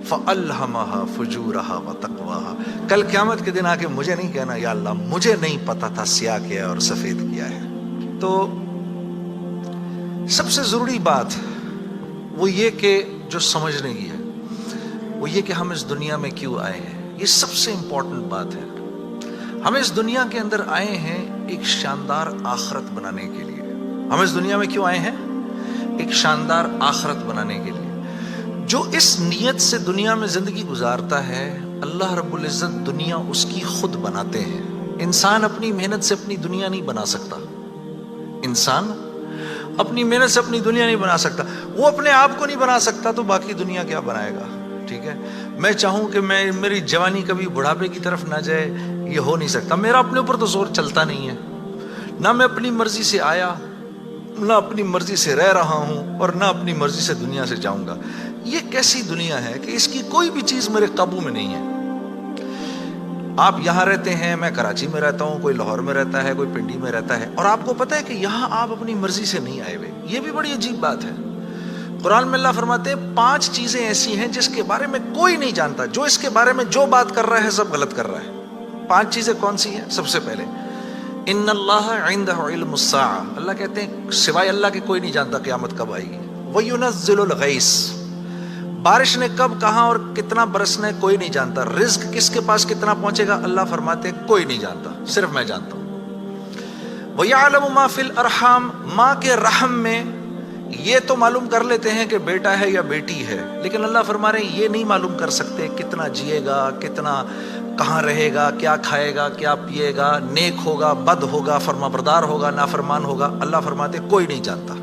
فَأَلْهَمَهَا فُجُورَهَا وَتَقْوَاهَا. کل قیامت کے دن آ کے مجھے نہیں کہنا یا اللہ مجھے نہیں پتا تھا سیاہ کیا ہے اور سفید کیا ہے. تو سب سے ضروری بات وہ یہ کہ جو سمجھنے کی ہے وہ یہ کہ ہم اس دنیا میں کیوں آئے ہیں. یہ سب سے امپورٹنٹ بات ہے. ہم اس دنیا کے اندر آئے ہیں ایک شاندار آخرت بنانے کے لیے. ہم اس دنیا میں کیوں آئے ہیں؟ ایک شاندار آخرت بنانے کے لیے. جو اس نیت سے دنیا میں زندگی گزارتا ہے اللہ رب العزت دنیا اس کی خود بناتے ہیں. انسان اپنی محنت سے اپنی دنیا نہیں بنا سکتا. انسان اپنی محنت سے اپنی دنیا نہیں بنا سکتا. وہ اپنے آپ کو نہیں بنا سکتا تو باقی دنیا کیا بنائے گا؟ ٹھیک ہے، میں چاہوں کہ میری جوانی کبھی بڑھاپے کی طرف نہ جائے، یہ ہو نہیں سکتا. میرا اپنے اوپر تو زور چلتا نہیں ہے. نہ میں اپنی مرضی سے آیا، نہ اپنی مرضی سے رہ رہا ہوں، اور نہ اپنی مرضی سے دنیا سے جاؤں گا. یہ کیسی دنیا ہے کہ اس کی کوئی بھی چیز میرے قابو میں نہیں ہے. آپ یہاں رہتے ہیں، میں کراچی میں رہتا ہوں، کوئی لاہور میں رہتا ہے، کوئی پنڈی میں رہتا ہے، اور آپ کو پتہ ہے کہ یہاں آپ اپنی مرضی سے نہیں آئے ہوئے. یہ بھی بڑی عجیب بات ہے. قرآن میں اللہ فرماتے ہیں 5 چیزیں ایسی ہیں جس کے بارے میں کوئی نہیں جانتا. جو اس کے بارے میں جو بات کر رہا ہے سب غلط کر رہا ہے. 5 چیزیں کون سی ہیں؟ سب سے پہلے ان اللہ عندہ علم الساعہ. اللہ کہتے ہیں سوائے اللہ کے کوئی نہیں جانتا قیامت کب آئے گی. وَيُنَزِّلُ الْغَيْثَ. بارش نے کب کہاں اور کتنا برسنا ہے کوئی نہیں جانتا. رزق کس کے پاس کتنا پہنچے گا اللہ فرماتے ہیں کوئی نہیں جانتا، صرف میں جانتا ہوں. وَيَعْلَمُ مَا فِي الْأَرْحَامِ. ماں کے رحم میں یہ تو معلوم کر لیتے ہیں کہ بیٹا ہے یا بیٹی ہے، لیکن اللہ فرما رہے ہیں یہ نہیں معلوم کر سکتے کتنا جیے گا، کتنا کہاں رہے گا، کیا کھائے گا، کیا پیے گا، نیک ہوگا، بد ہوگا، فرما بردار ہوگا، نافرمان ہوگا. اللہ فرماتے ہیں کوئی نہیں جانتا.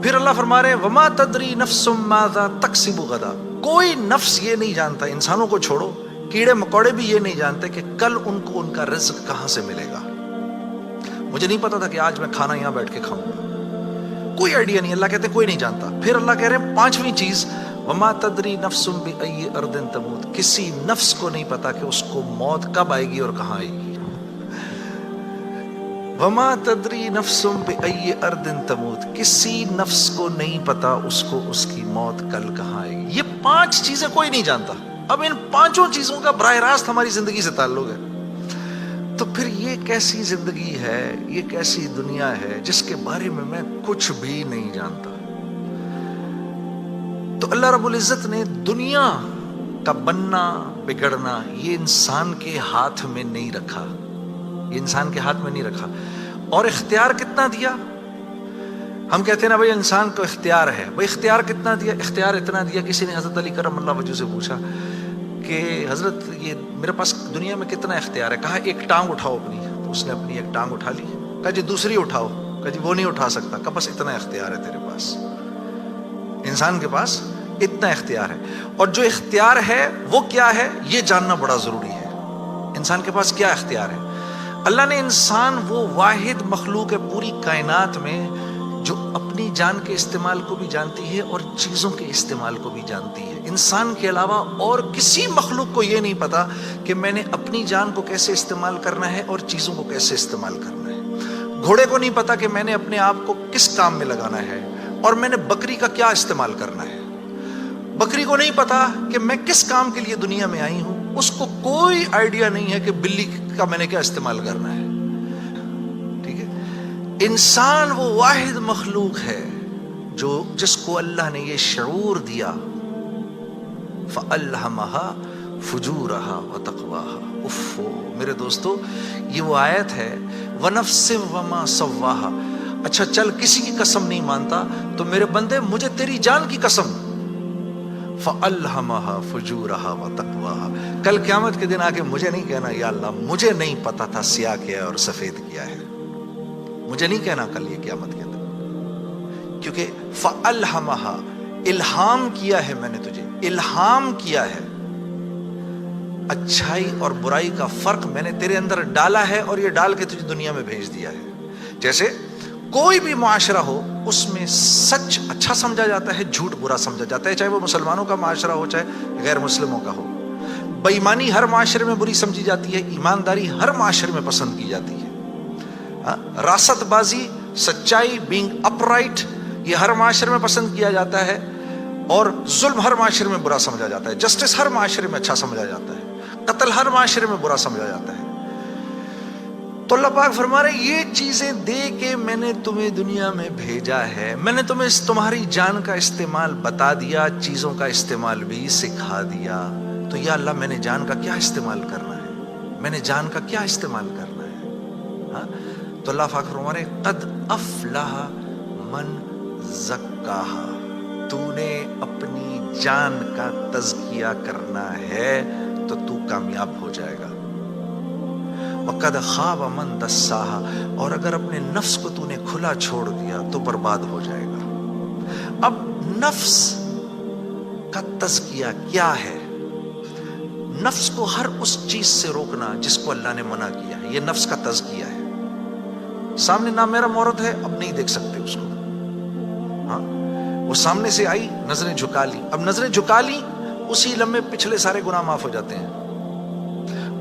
پھر اللہ فرما رہے ہیں وما تدری نفس ماذا تکسب غدا. کوئی نفس یہ نہیں جانتا، انسانوں کو چھوڑو، کیڑے مکوڑے بھی یہ نہیں جانتے کہ کل ان کو ان کا رزق کہاں سے ملے گا. مجھے نہیں پتا تھا کہ آج میں کھانا یہاں بیٹھ کے کھاؤں گا، کوئی آئیڈیا نہیں. اللہ کہتے ہیں کوئی نہیں جانتا. پھر اللہ کہہ رہے ہیں 5ویں چیز وما تدری نفس بأی ارض تموت. کسی نفس کو نہیں پتا کہ اس کو موت کب آئے گی اور کہاں آئے گی. وما تدری نفس بأی ارض تموت. کسی نفس کو نہیں پتا اس کو اس کی موت کل کہاں آئے گی. یہ 5 چیزیں کوئی نہیں جانتا. اب ان 5 چیزوں کا براہ راست ہماری زندگی سے تعلق ہے. تو پھر یہ کیسی زندگی ہے، یہ کیسی دنیا ہے جس کے بارے میں کچھ بھی نہیں جانتا. تو اللہ رب العزت نے دنیا کا بننا بگڑنا یہ انسان کے ہاتھ میں نہیں رکھا. یہ انسان کے ہاتھ میں نہیں رکھا. اور اختیار کتنا دیا؟ ہم کہتے ہیں نا بھائی انسان کو اختیار ہے. بھائی اختیار کتنا دیا؟ اختیار اتنا دیا. کسی نے حضرت علی کرم اللہ وجہ سے پوچھا کہ حضرت یہ میرے پاس دنیا میں کتنا اختیار ہے؟ کہا ایک ٹانگ اٹھاؤ اپنی. تو اس نے اپنی ایک ٹانگ اٹھا لی. کہا جی دوسری اٹھاؤ. کہا جی وہ نہیں اٹھا سکتا. کہا بس اتنا اختیار ہے تیرے پاس. انسان کے پاس اتنا اختیار ہے. اور جو اختیار ہے وہ کیا ہے یہ جاننا بڑا ضروری ہے. انسان کے پاس کیا اختیار ہے؟ اللہ نے انسان وہ واحد مخلوق ہے پوری کائنات میں جو اپنی جان کے استعمال کو بھی جانتی ہے اور چیزوں کے استعمال کو بھی جانتی ہے. انسان کے علاوہ اور کسی مخلوق کو یہ نہیں پتا کہ میں نے اپنی جان کو کیسے استعمال کرنا ہے اور چیزوں کو کیسے استعمال کرنا ہے. گھوڑے کو نہیں پتا کہ میں نے اپنے آپ کو کس کام میں لگانا ہے اور میں نے بکری کا کیا استعمال کرنا ہے. بکری کو نہیں پتا کہ میں کس کام کے لیے دنیا میں آئی ہوں. اس کو کوئی آئیڈیا نہیں ہے کہ بلی کا میں نے کیا استعمال کرنا ہے. ٹھیک ہے. انسان وہ واحد مخلوق ہے جس کو اللہ نے یہ شعور دیا فَأَلْهَمَهَا فُجُورَهَا وَتَقْوَاهَا. اف میرے دوستو یہ وہ آیت ہے وَنَفْسٍ وَمَا سَوَّاهَا. اچھا چل کسی کی قسم نہیں مانتا تو میرے بندے مجھے تیری جان کی قسم فَأَلْهَمَهَا فُجُورَهَا وَتَقْوَاهَا. کل قیامت کے دن آ کے مجھے نہیں کہنا یا اللہ مجھے نہیں پتا تھا سیاہ کیا ہے اور سفید کیا ہے. مجھے نہیں کہنا کل یہ قیامت کے دن، کیونکہ فَأَلْهَمَهَا الہام کیا ہے میں نے تجھے، الہام کیا ہے. اچھائی اور برائی کا فرق میں نے تیرے اندر ڈالا ہے اور یہ ڈال کے تجھے دنیا میں بھیج دیا ہے. جیسے کوئی بھی معاشرہ ہو اس میں سچ اچھا سمجھا جاتا ہے، جھوٹ برا سمجھا جاتا ہے، چاہے وہ مسلمانوں کا معاشرہ ہو چاہے غیر مسلموں کا ہو. بے ایمانی ہر معاشرے میں بری سمجھی جاتی ہے، ایمانداری ہر معاشرے میں پسند کی جاتی ہے. راست بازی، سچائی، بینگ اپ رائٹ یہ ہر معاشرے میں پسند کیا جاتا ہے. اور ظلم ہر معاشرے میں برا سمجھا جاتا ہے، جسٹس ہر معاشرے میں اچھا سمجھا جاتا ہے، قتل ہر معاشرے میں برا سمجھا جاتا ہے۔ تو اللہ پاک فرما رہے یہ چیزیں دے کے میں نے تمہیں دنیا میں بھیجا ہے، میں نے تمہیں تمہاری جان کا استعمال بتا دیا، چیزوں کا استعمال بھی سکھا دیا۔ تو یا اللہ میں نے جان کا کیا استعمال کرنا ہے، میں نے جان کا کیا استعمال کرنا ہے؟ ہاں؟ تو اللہ پاک فرما رہے قد افلح من زکاہا، تو نے اپنی جان کا تزکیہ کرنا ہے تو تو کامیاب ہو جائے گا۔ وَقَدْ خَابَ مَنْ دَسَّاهَا، اور اگر اپنے نفس کو تو نے کھلا چھوڑ دیا تو برباد ہو جائے گا۔ اب نفس کا تزکیہ کیا ہے؟ نفس کو ہر اس چیز سے روکنا جس کو اللہ نے منع کیا ہے، یہ نفس کا تزکیہ ہے۔ سامنے نامیرا عورت ہے، اب نہیں دیکھ سکتے اس کو، ہاں وہ سامنے سے آئی، نظریں جھکا لی، اب نظریں جھکا لی اسی لمحے پچھلے سارے گناہ معاف ہو جاتے ہیں۔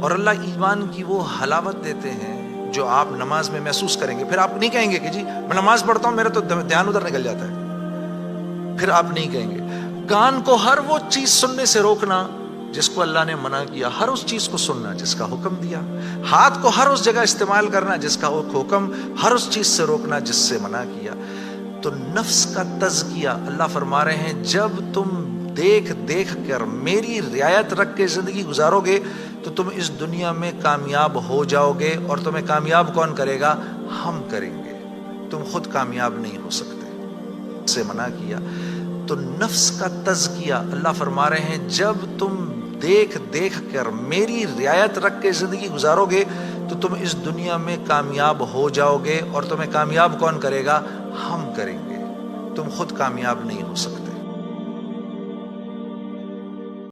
اور اللہ ایمان کی وہ حلاوت دیتے ہیں جو آپ نماز میں محسوس کریں گے، پھر آپ نہیں کہیں گے کہ جی میں نماز پڑھتا ہوں میرا تو دھیان ادھر نکل جاتا ہے، پھر آپ نہیں کہیں گے۔ کان کو ہر وہ چیز سننے سے روکنا جس کو اللہ نے منع کیا، ہر اس چیز کو سننا جس کا حکم دیا۔ ہاتھ کو ہر اس جگہ استعمال کرنا جس کا حکم، ہر اس چیز سے روکنا جس سے منع کیا۔ تو نفس کا تزکیہ اللہ فرما رہے ہیں جب تم دیکھ دیکھ کر میری رعایت رکھ کے زندگی گزارو گے تو تم اس دنیا میں کامیاب ہو جاؤ گے، اور تمہیں کامیاب کون کرے گا؟ ہم کریں گے، تم خود کامیاب نہیں ہو سکتے۔ سے منع کیا تو نفس کا تزکیہ اللہ فرما رہے ہیں جب تم دیکھ دیکھ کر میری رعایت رکھ کے زندگی گزارو گے تو تم اس دنیا میں کامیاب ہو جاؤ گے، اور تمہیں کامیاب کون کرے گا؟ ہم کریں گے، تم خود کامیاب نہیں ہو سکتے۔